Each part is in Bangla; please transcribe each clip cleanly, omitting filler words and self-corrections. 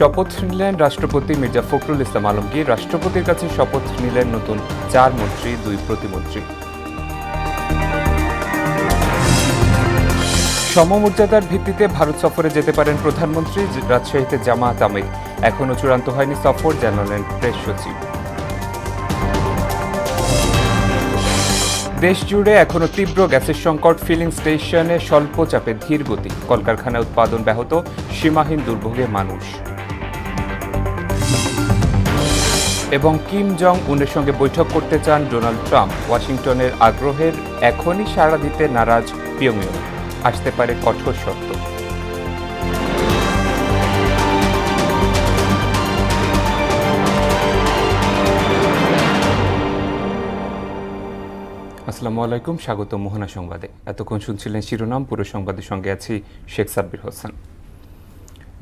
শপথ নিলেন রাষ্ট্রপতি মির্জা ফখরুল ইসলাম আলমগীর। রাষ্ট্রপতির কাছে শপথ নিলেন নতুন 4 মন্ত্রী, 2 প্রতিমন্ত্রী। সমমর্যাদার ভিত্তিতে ভারত সফরে যেতে পারেন প্রধানমন্ত্রী। রাজশাহীতে জামায়াত আমির। এখনও চূড়ান্ত হয়নি সফর, জানালেন প্রেস সচিব। দেশ জুড়ে এখনও তীব্র গ্যাসের সংকট। ফিলিং স্টেশনে স্বল্প চাপে ধীর গতি। কলকারখানায় উৎপাদন ব্যাহত। সীমাহীন দুর্ভোগে মানুষ। এবং কিম জং উনের সঙ্গে বৈঠক করতে চান ডোনাল্ড ট্রাম্প। ওয়াশিংটনের আগ্রহের এখনই সাড়া দিতে নারাজ পিয়ংইয়ং। আসতে পারে কঠোর শর্ত। আসসালামু আলাইকুম, স্বাগত মোহনা সংবাদে। এতক্ষণ শুনছিলেন শিরোনাম, পুরো সংবাদের সঙ্গে আছি শেখ সাব্বির হোসেন।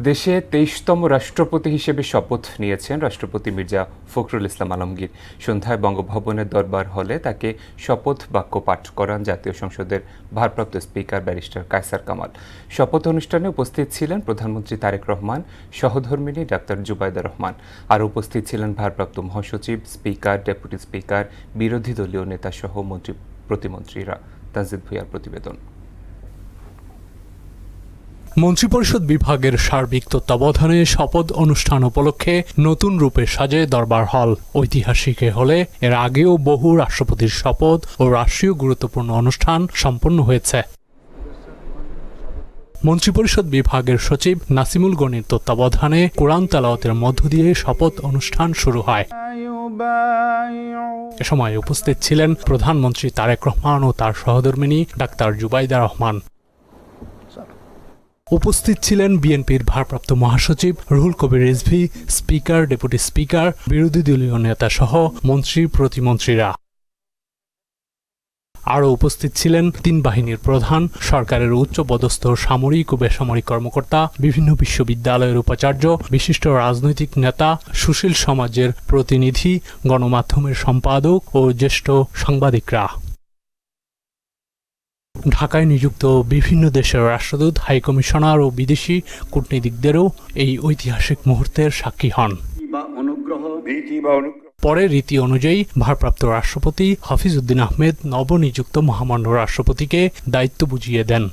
দেশে 23তম রাষ্ট্রপতি হিসেবে শপথ নিয়েছেন রাষ্ট্রপতি মির্জা ফখরুল ইসলাম আলমগীর। সন্ধ্যায় বঙ্গভবনের দরবার হলে তাকে শপথ বাক্য পাঠ করান জাতীয় সংসদের ভারপ্রাপ্ত স্পিকার ব্যারিস্টার কায়সার কামাল। শপথ অনুষ্ঠানে উপস্থিত ছিলেন প্রধানমন্ত্রী তারেক রহমান, সহধর্মিণী ডাক্তার জুবাইদা রহমান। আর উপস্থিত ছিলেন ভারপ্রাপ্ত মহাসচিব, স্পিকার, ডেপুটি স্পিকার, বিরোধী দলীয় নেতা সহ মন্ত্রী প্রতিমন্ত্রীরা। তানজিদ ভুঁইয়ার প্রতিবেদন। মন্ত্রিপরিষদ বিভাগের সার্বিক তত্ত্বাবধানে শপথ অনুষ্ঠান উপলক্ষে নতুন রূপে সাজে দরবার হল। ঐতিহাসিক হলে এর আগেও বহু রাষ্ট্রপতির শপথ ও রাষ্ট্রীয় গুরুত্বপূর্ণ অনুষ্ঠান সম্পন্ন হয়েছে। মন্ত্রিপরিষদ বিভাগের সচিব নাসিমুল গনির তত্ত্বাবধানে কোরআন তেলাওয়াতের মধ্য দিয়ে শপথ অনুষ্ঠান শুরু হয়। এ সময় উপস্থিত ছিলেন প্রধানমন্ত্রী তারেক রহমান ও তার সহধর্মিণী ডাক্তার জুবাইদা রহমান। উপস্থিত ছিলেন বিএনপির ভারপ্রাপ্ত মহাসচিব Ruhul Kabir Rizvi, speaker, deputy speaker, বিরোধী দলীয় নেতা সহ মন্ত্রী প্রতিমন্ত্রীরা। আরও উপস্থিত ছিলেন 3 বাহিনীর প্রধান, সরকারের উচ্চপদস্থ সামরিক ও বেসামরিক কর্মকর্তা, বিভিন্ন বিশ্ববিদ্যালয়ের উপাচার্য, বিশিষ্ট রাজনৈতিক নেতা, সুশীল সমাজের প্রতিনিধি, গণমাধ্যমের সম্পাদক ও জ্যেষ্ঠ সাংবাদিকরা। ঢাকায় নিযুক্ত বিভিন্ন দেশের রাষ্ট্রদূত, হাইকমিশনার ও বিদেশি কূটনীতিকদেরও এই ঐতিহাসিক মুহূর্তের সাক্ষী হন। পরে রীতি অনুযায়ী ভারপ্রাপ্ত রাষ্ট্রপতি হাফিজ উদ্দিন আহমেদ নবনিযুক্ত মহামান্য রাষ্ট্রপতিকে দায়িত্ব বুঝিয়ে দেন।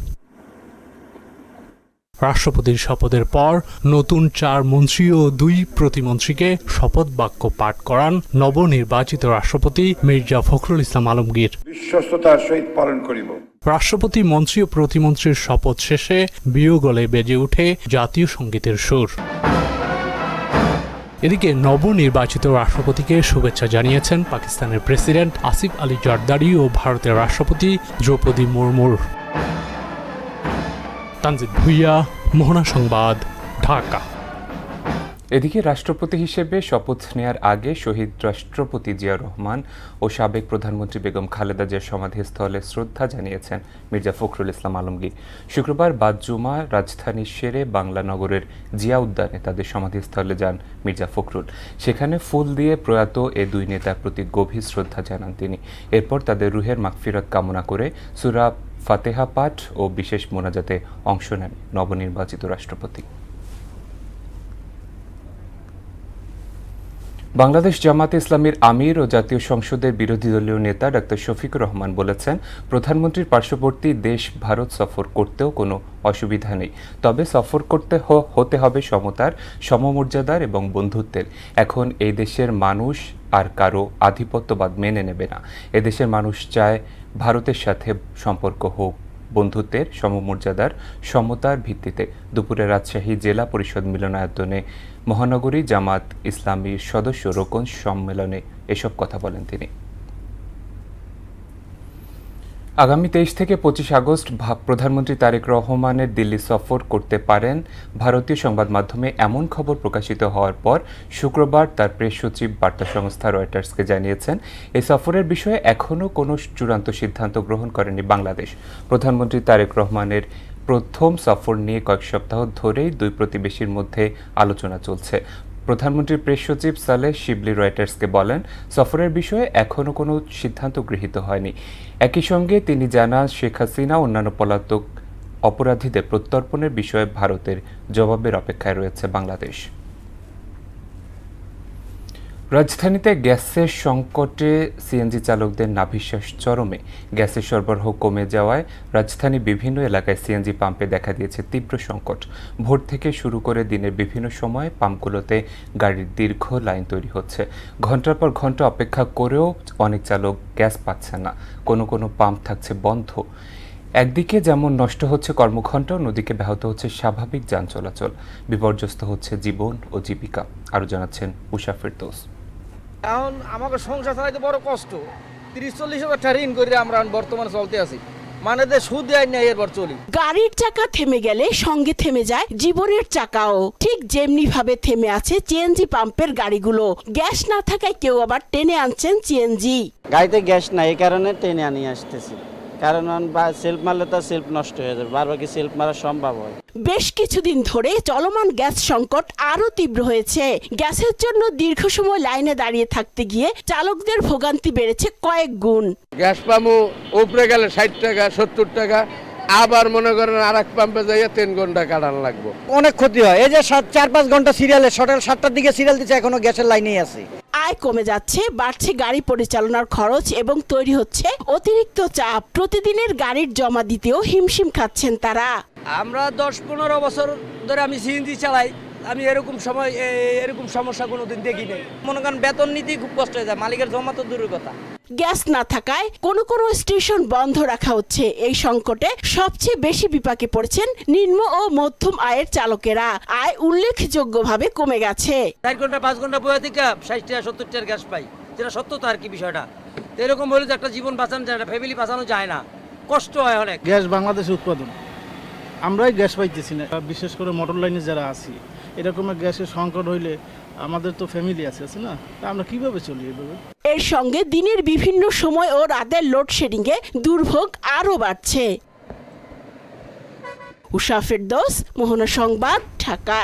রাষ্ট্রপতির শপথের পর নতুন 4 মন্ত্রী ও 2 প্রতিমন্ত্রীকে শপথ বাক্য পাঠ করান নবনির্বাচিত রাষ্ট্রপতি মির্জা ফখরুল ইসলাম আলমগীর। বিশ্বস্ততার সহিত পালন করিব। রাষ্ট্রপতি, মন্ত্রী ও প্রতিমন্ত্রীর শপথ শেষে বিয়োগলে বেজে ওঠে জাতীয় সংগীতের সুর। এদিকে নবনির্বাচিত রাষ্ট্রপতিকে শুভেচ্ছা জানিয়েছেন পাকিস্তানের প্রেসিডেন্ট আসিফ আলী জারদারি ও ভারতের রাষ্ট্রপতি দ্রৌপদী মুর্মুর। তানজিদ ভুঁইয়া, মোহনা সংবাদ, ঢাকা। এদিকে রাষ্ট্রপতি হিসেবে শপথ নেয়ার আগে শহীদ রাষ্ট্রপতি জিয়াউর রহমান ও সাবেক প্রধানমন্ত্রী বেগম খালেদা জিয়ার সমাধিস্থলে শ্রদ্ধা জানিয়েছেন মির্জা ফখরুল ইসলাম আলমগীর। শুক্রবার বাদ জুমা রাজধানীর শেরে বাংলা নগরের জিয়া উদ্যানে তাদের সমাধিস্থলে যান মির্জা ফখরুল। সেখানে ফুল দিয়ে প্রয়াত এ 2 নেতার প্রতি গভীর শ্রদ্ধা জানান তিনি। এরপর তাদের রুহের মাগফিরাত কামনা করে সূরা ফাতেহা পাঠ ও বিশেষ মোনাজাতে অংশ নেন নবনির্বাচিত রাষ্ট্রপতি। বাংলাদেশ জামায়াতে ইসলামীর আমির ও জাতীয় সংসদের বিরোধী দলীয় নেতা ডাক্তার শফিকুর রহমান বলেছেন, প্রধানমন্ত্রীর পার্শ্ববর্তী দেশ ভারত সফর করতেও কোনো অসুবিধা নেই, তবে সফর করতে হতে হবে সমতার, সমমর্যাদার এবং বন্ধুত্বের। এখন এই দেশের মানুষ আর কারো আধিপত্যবাদ মেনে নেবে না। এদেশের মানুষ চায় ভারতের সাথে সম্পর্ক হোক বন্ধুত্বের, সমমর্যাদার, সমতার ভিত্তিতে। দুপুরে রাজশাহী জেলা পরিষদ মিলনায়তনে মহানগরী জামাত ইসলামীর সদস্য রোকন সম্মেলনে এসব কথা বলেন তিনি। আগামী 23 থেকে 25 আগস্ট প্রধানমন্ত্রী তারেক রহমানের দিল্লি সফর করতে পারেন ভারতীয় সংবাদ মাধ্যমে এমন খবর প্রকাশিত হওয়ার পর শুক্রবার তার প্রেস সচিব বার্তা সংস্থা রয়টার্সকে জানিয়েছেন, এই সফরের বিষয়ে এখনও কোনো চূড়ান্ত সিদ্ধান্ত গ্রহণ করেনি বাংলাদেশ। প্রধানমন্ত্রী তারেক রহমানের প্রথম সফর নিয়ে কয়েক সপ্তাহ ধরেই 2 প্রতিবেশীর মধ্যে আলোচনা চলছে। প্রধানমন্ত্রীর প্রেস সচিব সালেহ শিবলি রয়টার্সকে বলেন, সফরের বিষয়ে এখনও কোনো সিদ্ধান্ত গৃহীত হয়নি। একই সঙ্গে তিনি জানান, শেখ হাসিনা অন্যান্য পলাতক অপরাধীদের প্রত্যর্পণের বিষয়ে ভারতের জবাবের অপেক্ষায় রয়েছে বাংলাদেশ। রাজধানীতে গ্যাসের সংকটে সিএনজি চালকদের নাভিশ্বাস চরমে। গ্যাসের সরবরাহ কমে যাওয়ায় রাজধানীর বিভিন্ন এলাকায় সিএনজি পাম্পে দেখা দিয়েছে তীব্র সংকট। ভোর থেকে শুরু করে দিনের বিভিন্ন সময়ে পাম্পগুলোতে গাড়ির দীর্ঘ লাইন তৈরি হচ্ছে। ঘন্টার পর ঘন্টা অপেক্ষা করেও অনেক চালক গ্যাস পাচ্ছে না, কোনো কোনো পাম্প থাকছে বন্ধ। একদিকে যেমন নষ্ট হচ্ছে কর্মঘণ্টা, অন্যদিকে ব্যাহত হচ্ছে স্বাভাবিক যান চলাচল, বিপর্যস্ত হচ্ছে জীবন ও জীবিকা। আরও জানাচ্ছেন উষা ফেরদৌস। এখন আমাকে সংসার চালাইতে বড় কষ্ট। 30-40 হাজার টাকা ঋণ করে আমরা বর্তমানে চলতে আছি, মানে যে সুদ দেয় না এরপর চলি। গাড়ির চাকা থেমে গেলে সঙ্গে থেমে যায় জীবনের চাকাও। ঠিক যেমনি ভাবে থেমে আছে সিএনজি পাম্পের গাড়িগুলো। গ্যাস না থাকায় কেউ আবার টেনে আনছেন সিএনজি। গাড়িতে গ্যাস নাই, এই কারণে টেনে আনিয়ে আসতেছি। কারণ সেলফ মারলে তো সেলফ নষ্ট হয়ে যাবে, বারবার কি সেলফ মারা সম্ভব হয়? বেশ কিছুদিন ধরে চলমান গ্যাস সংকট আরো তীব্র হয়েছে। গ্যাসের জন্য দীর্ঘ সময় লাইনে দাঁড়িয়ে থাকতে গিয়ে চালকদের ভোগান্তি বেড়েছে কয়েক গুণ। গ্যাস পাম্পও উপরে গেলে 60 টাকা 70 টাকা, আবার মনে করেন আর এক পাম্পে যাইয়া 3 ঘন্টা কাটান লাগবো। অনেক ক্ষতি হয়। এই যে 4-5 ঘন্টা সিরিয়ালে, সকাল 7টার দিকে সিরিয়াল দিচ্ছে, এখনো গ্যাসের লাইনেই আছে। আয় কমে যাচ্ছে, বাড়ছে গাড়ি পরিচালনার খরচ এবং তৈরি হচ্ছে অতিরিক্ত চাপ। প্রতিদিনের গাড়ির জমা দিতেও হিমশিম খাচ্ছেন তারা। আমরা 10-15 বছর ধরে আমি সিএনজি চালাই, আমি এরকম সমস্যা কোনোদিন দেখি নাই। মনে করেন বেতন নিতেই খুব কষ্ট হয়ে যায়, মালিকের জমা তো দূরের কথা। গ্যাস না থাকায় কোনো কোনো স্টেশন বন্ধ রাখা হচ্ছে। এই সংকটে সবচেয়ে বেশি বিপাকে পড়ছেন নিম্ন ও মধ্যম আয়ের চালকেরা। আয় উল্লেখযোগ্যভাবে কমে গেছে। 4 ঘন্টা 5 ঘন্টা বয়ে থেকে 60 টাকা 70 টাকার গ্যাস পাই, যেটা সত্য তো আর কি বিষয়টা। তো এরকম হলে তো একটা জীবন বাঁচানো যায় না, ফ্যামিলি বাঁচানো যায় না, কষ্ট হয় অনেক। গ্যাস বাংলাদেশে উৎপাদন, আমরাই গ্যাস পাইতেছি না। বিশেষ করে মোটর লাইনে যারা আছি, এরকম গ্যাসের সংকট হইলে আমাদের তো ফ্যামিলি আছে না, তা আমরা কিভাবে চলি এভাবে? এর সঙ্গে দিনের বিভিন্ন সময় ও রাতের লোডশেডিংয়ে দুর্ভোগ আরও বাড়ছে। উষা ফেরদৌস, মোহনা সংবাদ, ঢাকা।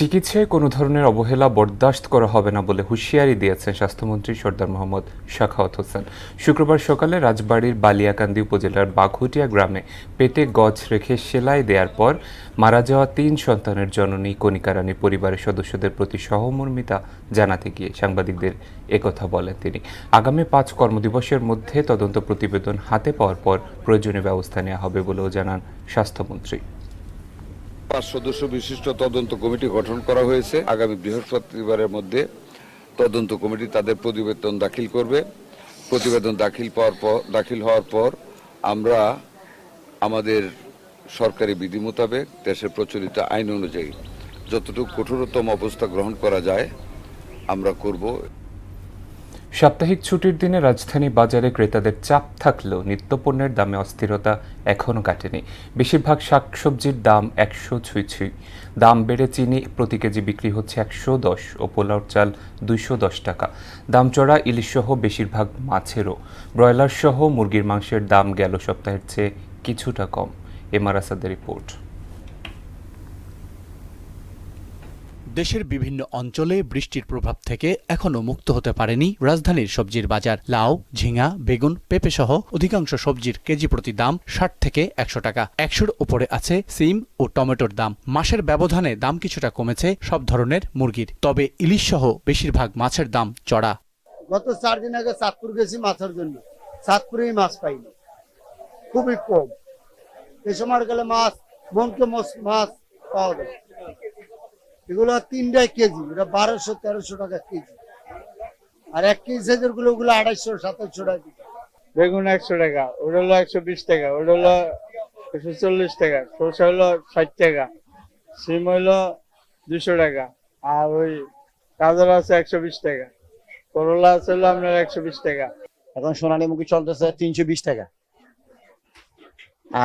চিকিৎসায় কোনো ধরনের অবহেলা বরদাস্ত করা হবে না বলে হুঁশিয়ারি দিয়েছেন স্বাস্থ্যমন্ত্রী সরদার মোহাম্মদ সাখাওয়াত হোসেন। শুক্রবার সকালে রাজবাড়ীর বালিয়াকান্দি উপজেলার বাঘুটিয়া গ্রামে পেটে গজ রেখে সেলাই দেওয়ার পর মারা যাওয়া 3 সন্তানের জননী কণিকা রানীর পরিবারের সদস্যদের প্রতি সহমর্মিতা জানাতে গিয়ে সাংবাদিকদের একথা বলেন তিনি। আগামী 5 কর্মদিবসের মধ্যে তদন্ত প্রতিবেদন হাতে পাওয়ার পর প্রয়োজনীয় ব্যবস্থা নেওয়া হবে বলেও জানান স্বাস্থ্যমন্ত্রী। 5 সদস্য বিশিষ্ট তদন্ত কমিটি গঠন করা হয়েছে। আগামী বৃহস্পতিবারের মধ্যে তদন্ত কমিটি তাদের প্রতিবেদন দাখিল করবে। প্রতিবেদন দাখিল হওয়ার পর আমরা আমাদের সরকারি বিধি মোতাবেক দেশের প্রচলিত আইন অনুযায়ী যতটুকু কঠোরতম অবস্থা গ্রহণ করা যায় আমরা করব। সাপ্তাহিক ছুটির দিনে রাজধানী বাজারে ক্রেতাদের চাপ থাকলেও নিত্যপণ্যের দামে অস্থিরতা এখনও কাটেনি। বেশিরভাগ শাকসবজির দাম 100 ছুঁই। দাম বেড়ে চিনি প্রতি কেজি বিক্রি হচ্ছে 110 ও পোলাও চাল 210 টাকা। দাম চড়া ইলিশসহ বেশিরভাগ মাছেরও। ব্রয়লার সহ মুরগির মাংসের দাম গেল সপ্তাহের চেয়ে কিছুটা কম। এমআর আসাদের রিপোর্ট। দেশের বিভিন্ন অঞ্চলে বৃষ্টির প্রভাব থেকে এখনও মুক্ত হতে পারেনি রাজধানীর সবজির বাজার। লাউ, ঝিঙা, বেগুন, পেঁপে সহ অধিকাংশ সবজির কেজি প্রতি দাম 60 থেকে 100 টাকা। 100-র উপরে আছে সিম ও টমেটোর দাম। মাসের ব্যবধানে দাম কিছুটা কমেছে সব ধরনের মুরগির, তবে ইলিশ সহ বেশিরভাগ মাছের দাম চড়া। গত 4 দিন আগে চাঁদপুর গেছি মাছের জন্য, চাঁদপুরেই মাছ পাইনি, খুবই কম। এই সময় গেলে মনকে মাছ পাওয়া যায়। এগুলো 3 কেজি, এটা 1200-1300 টাকা কেজি। আর 1 কেজি সাইজের ওগুলো 2800-2700 টাকা। বেগুন 100 টাকা, ওটা হলো 120 টাকা, ওটা হলো 140 টাকা, সরষা হলো 60 টাকা, সিম হলো 200 টাকা, আর ওই গাজর আছে 120 টাকা, করলা আছে হলো আপনার 120 টাকা। এখন সোনালী মুখী চলতেছে 320 টাকা,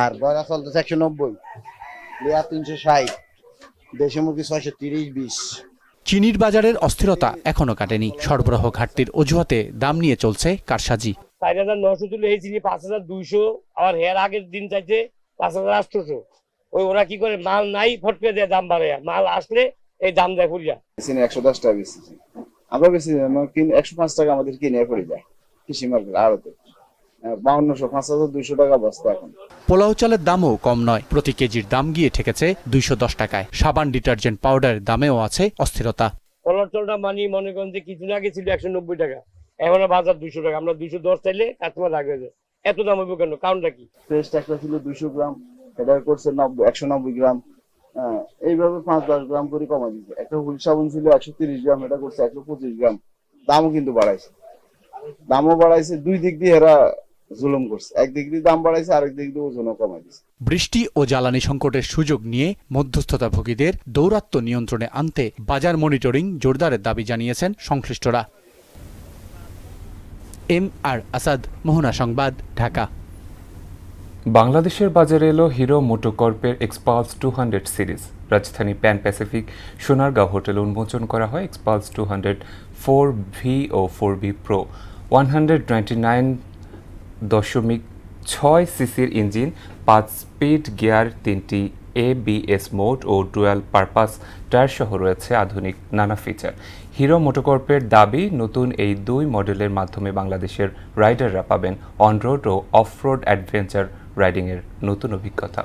আর বয়রা চলতেছে 190, লিয়া 360, দেশি মুখী 630-20। চিনির বাজারের অস্থিরতা এখনও কাটেনি। সরবরাহ ঘাটতির অজুহাতে দাম নিয়ে চলছে কারসাজি। 4,900 তুলে এই চিনি 5,200, আবার এর আগের দিন চাইছে 5,800। ওরা কি করে, মাল নাই ফটকে দেয় দাম বাড়ে, মাল আসলে এই দাম দেয় ফুরিয়া। চিনি 110 টাকা বেশি, আমরা বেশি 105 টাকা আমাদের কিনে পড়ে যায় কৃষি মার্কেট আড়তে। 5,200 টাকা বস্তা এখন। পোলাও চালের দামও কম নয়, প্রতি কেজির দাম গিয়ে ঠেকেছে 210 টাকায়। সাবান, ডিটারজেন্ট পাউডারের দামেও আছে অস্থিরতা। কলার চালটা মনে করেন যে কিছুদিন আগে ছিল 190 টাকা, এখন বাজার 200 টাকা। আমরা 210 চাইলে কাস্টমার রাখবে যে এত দাম হইব কেন, কারণটা কি? পেস্ট একটা ছিল 200 গ্রাম, এটা করছে 190 গ্রাম। এইভাবে 5-10 গ্রাম করে কমাই দিচ্ছে। একটা হুইল সাবান ছিল 130 গ্রাম, এটা করছে 125 গ্রাম। দামও কিন্তু বাড়াইছে, দুই দিক দিয়ে এরা জুলুম করছে। একদিক দিয়ে দাম বাড়াইছে, আরেক দিক দিয়ে ওজনও কমাই দিচ্ছে। বৃষ্টি ও জ্বালানি সংকটের সুযোগ নিয়ে মধ্যস্থতাভোগীদের দৌরাত্ম্য নিয়ন্ত্রণে আনতে বাজার মনিটরিং জোরদারের দাবি জানিয়েছেন সংশ্লিষ্টরা। MR আসাদ, মোহনা সংবাদ, ঢাকা। বাংলাদেশের বাজারে এলো হিরো মোটোকর্পের এক্সপালস 200 সিরিজ। রাজধানী প্যান প্যাসিফিক সোনারগাঁও হোটেলে উন্মোচন করা হয় এক্সপালস 200 4V ও 4V Pro। 199.6 সিসির ইঞ্জিন, 5 স্পিড গিয়ার, 3টি ABS মোড ও ডুয়াল পারপাস টায়ার সহ রয়েছে আধুনিক নানা ফিচার। হিরো মোটোকর্পের দাবি, নতুন এই দুই মডেলের মাধ্যমে বাংলাদেশের রাইডাররা পাবেন অনরোড ও অফরোড অ্যাডভেঞ্চার রাইডিংয়ের নতুন অভিজ্ঞতা।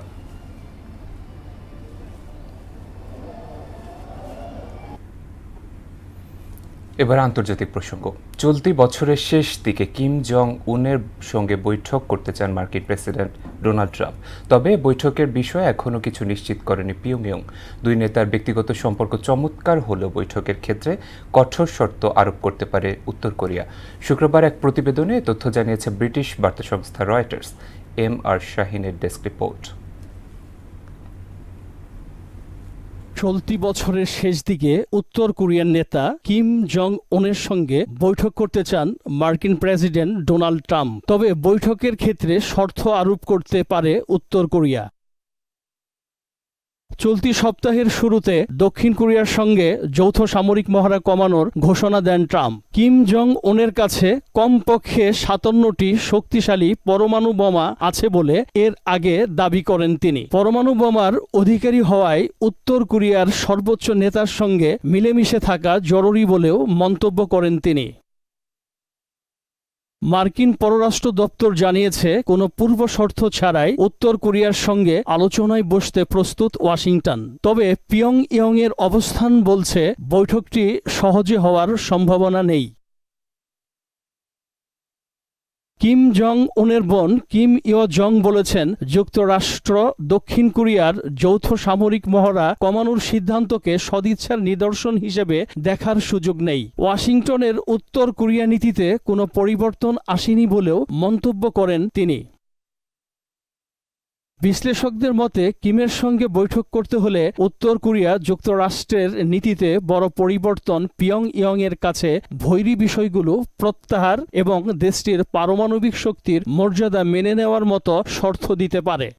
এবার আন্তর্জাতিক প্রসঙ্গ। চলতি বছরের শেষ দিকে কিম জং উনের সঙ্গে বৈঠক করতে চান মার্কিন প্রেসিডেন্ট ডোনাল্ড ট্রাম্প। তবে বৈঠকের বিষয়ে এখনও কিছু নিশ্চিত করেনি পিয়ংইয়ং। দুই নেতার ব্যক্তিগত সম্পর্ক চমৎকার হলেও বৈঠকের ক্ষেত্রে কঠোর শর্ত আরোপ করতে পারে উত্তর কোরিয়া। শুক্রবার এক প্রতিবেদনে তথ্য জানিয়েছে ব্রিটিশ বার্তা সংস্থা রয়টার্স। MR শাহিনের ডেস্ক রিপোর্ট। চলতি বছরের শেষ দিকে উত্তর কোরিয়ার নেতা কিম জং উনের সঙ্গে বৈঠক করতে চান মার্কিন প্রেসিডেন্ট ডোনাল্ড ট্রাম্প। তবে বৈঠকের ক্ষেত্রে শর্ত আরোপ করতে পারে উত্তর কোরিয়া। চলতি সপ্তাহের শুরুতে দক্ষিণ কোরিয়ার সঙ্গে যৌথ সামরিক মহড়া কমানোর ঘোষণা দেন ট্রাম্প। কিম জং উনের কাছে কমপক্ষে 57টি শক্তিশালী পরমাণু বোমা আছে বলে এর আগে দাবি করেন তিনি। পরমাণু বোমার অধিকারী হওয়ায় উত্তর কোরিয়ার সর্বোচ্চ নেতার সঙ্গে মিলেমিশে থাকা জরুরি বলেও মন্তব্য করেন তিনি। মার্কিন পররাষ্ট্র দপ্তর জানিয়েছে, কোনো পূর্ব শর্ত ছাড়াই উত্তর কোরিয়ার সঙ্গে আলোচনায় বসতে প্রস্তুত ওয়াশিংটন। তবে পিয়ংইয়ং এর অবস্থান বলছে বৈঠকটি সহজে হওয়ার সম্ভাবনা নেই। কিম জং উনের বোন কিম ইয় জং বলেছেন, যুক্তরাষ্ট্র দক্ষিণ কোরিয়ার যৌথ সামরিক মহড়া কমানোর সিদ্ধান্তকে সদিচ্ছার নিদর্শন হিসেবে দেখার সুযোগ নেই। ওয়াশিংটনের উত্তর কোরিয়া নীতিতে কোনো পরিবর্তন আসেনি বলেও মন্তব্য করেন তিনি। বিশ্লেষকদের মতে, কিমের সঙ্গে বৈঠক করতে হলে উত্তর কোরিয়া যুক্তরাষ্ট্রের নীতিতে বড় পরিবর্তন, পিয়ংইয়ং এর কাছে বৈরী বিষয়গুলো প্রত্যাহার এবং দেশটির পারমাণবিক শক্তির মর্যাদা মেনে নেওয়ার মতো শর্ত দিতে পারে।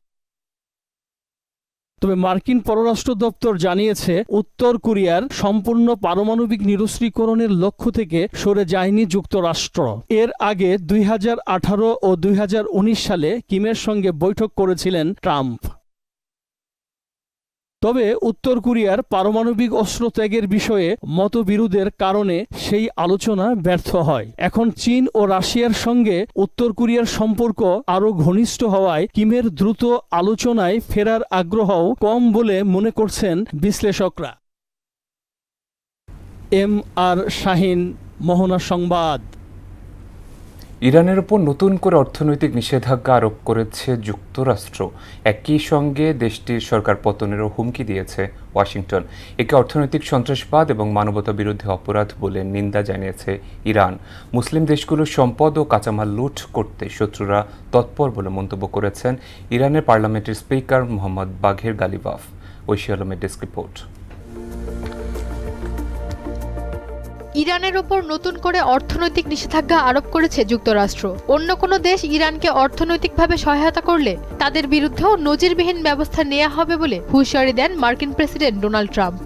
তবে মার্কিন পররাষ্ট্র দপ্তর জানিয়েছে, উত্তর কোরিয়ার সম্পূর্ণ পারমাণবিক নিরস্ত্রীকরণের লক্ষ্য থেকে সরে যায়নি যুক্তরাষ্ট্র। এর আগে 2018 ও 2019 সালে কিমের সঙ্গে বৈঠক করেছিলেন ট্রাম্প। তবে উত্তর কোরিয়ার পারমাণবিক অস্ত্র ত্যাগের বিষয়ে মতবিরোধের কারণে সেই আলোচনা ব্যর্থ হয়। এখন চীন ও রাশিয়ার সঙ্গে উত্তর কোরিয়ার সম্পর্ক আরও ঘনিষ্ঠ হওয়ায় কিমের দ্রুত আলোচনায় ফেরার আগ্রহও কম বলে মনে করছেন বিশ্লেষকরা। MR শাহিন, মোহনা সংবাদ। ইরানের ওপর নতুন করে অর্থনৈতিক নিষেধাজ্ঞা আরোপ করেছে যুক্তরাষ্ট্র। একই সঙ্গে দেশটির সরকার পতনেরও হুমকি দিয়েছে ওয়াশিংটন। একে অর্থনৈতিক সন্ত্রাসবাদ এবং মানবতা বিরোধী অপরাধ বলে নিন্দা জানিয়েছে ইরান। মুসলিম দেশগুলোর সম্পদ ও কাঁচামাল লুট করতে শত্রুরা তৎপর বলে মন্তব্য করেছেন ইরানের পার্লামেন্টের স্পিকার মোহাম্মদ বাঘের গালিবাফ। ঐশী আলমের ডেস্ক রিপোর্ট। ইরানের ওপর নতুন করে অর্থনৈতিক নিষেধাজ্ঞা আরোপ করেছে যুক্তরাষ্ট্র। অন্য কোনো দেশ ইরানকে অর্থনৈতিকভাবে সহায়তা করলে তাদের বিরুদ্ধেও নজিরবিহীন ব্যবস্থা নেওয়া হবে বলে হুঁশিয়ারি দেন মার্কিন প্রেসিডেন্ট ডোনাল্ড ট্রাম্প।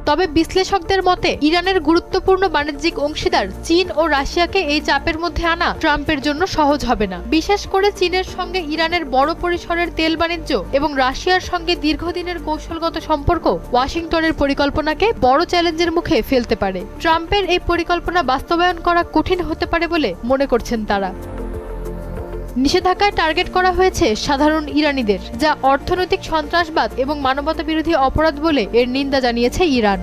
তবে বিশ্লেষকদের মতে, ইরানের গুরুত্বপূর্ণ বাণিজ্যিক অংশীদার চীন ও রাশিয়াকে এই চাপের মধ্যে আনা ট্রাম্পের জন্য সহজ হবে না। বিশেষ করে চীনের সঙ্গে ইরানের বড় পরিসরের তেল বাণিজ্য এবং রাশিয়ার সঙ্গে দীর্ঘদিনের কৌশলগত সম্পর্ক ওয়াশিংটনের পরিকল্পনাকে বড় চ্যালেঞ্জের মুখে ফেলতে পারে। ট্রাম্পের এই পরিকল্পনা বাস্তবায়ন করা কঠিন হতে পারে বলে মনে করছেন তারা। নিষেধাজ্ঞায় টার্গেট করা হয়েছে সাধারণ ইরানিদের, যা অর্থনৈতিক সন্ত্রাসবাদ এবং মানবতা বিরোধী অপরাধ বলে এর নিন্দা জানিয়েছে ইরান।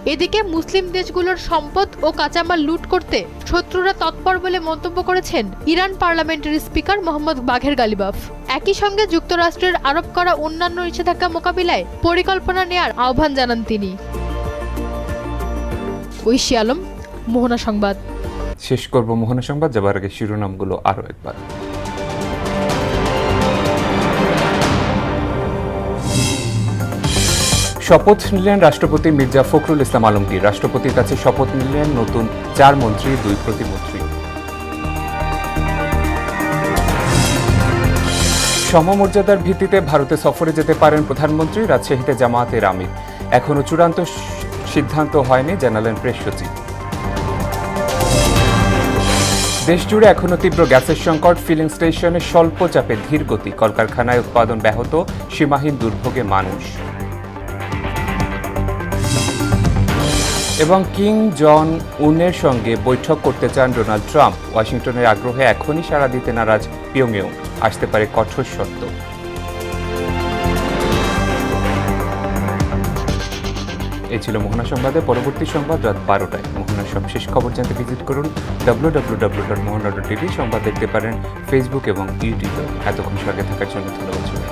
এদিকে মুসলিম দেশগুলোর সম্পদ ও কাঁচামাল লুট করতে শত্রুরা তৎপর বলে মন্তব্য করেছেন ইরান পার্লামেন্টের স্পিকার মোহাম্মদ বাঘের গালিবাফ। একই সঙ্গে যুক্তরাষ্ট্রের আরোপ করা অন্যান্য নিষেধাজ্ঞা মোকাবিলায় পরিকল্পনা নেয়ার আহ্বান জানান তিনি। ঐশী আলম, মোহনা সংবাদ। শেষ করব মোহনা সংবাদ, যাবার আগে শিরোনামগুলো আরও একবার। শপথ নিলেন রাষ্ট্রপতি মির্জা ফখরুল ইসলাম আলমগীর। রাষ্ট্রপতির কাছে শপথ নিলেন নতুন 4 মন্ত্রী, 2 প্রতিমন্ত্রী। সমমর্যাদার ভিত্তিতে ভারতে সফরে যেতে পারেন প্রধানমন্ত্রী। রাজশাহীতে জামায়াতের আমির। এখনও চূড়ান্ত সিদ্ধান্ত হয়নি, জানালেন প্রেস সচিব। দেশজুড়ে এখনও তীব্র গ্যাসের সংকট। ফিলিং স্টেশনে স্বল্প চাপে ধীর গতি। কলকারখানায় উৎপাদন ব্যাহত। সীমাহীন দুর্ভোগে মানুষ। এবং কিং জন উনের সঙ্গে বৈঠক করতে চান ডোনাল্ড ট্রাম্প। ওয়াশিংটনের আগ্রহে এখনই সাড়া দিতে নারাজ পিয়ংইয়ং। আসতে পারে কঠোর শর্ত। এই ছিল মোহনা সংবাদে। পরবর্তী সংবাদ রাত 12টায়। মোহনার সবশেষ খবর জানতে ভিজিট করুন www.mohana.tv। সংবাদ দেখতে পারেন ফেসবুক এবং ইউটিউবে। এতক্ষণ সঙ্গে থাকার জন্য ধন্যবাদ।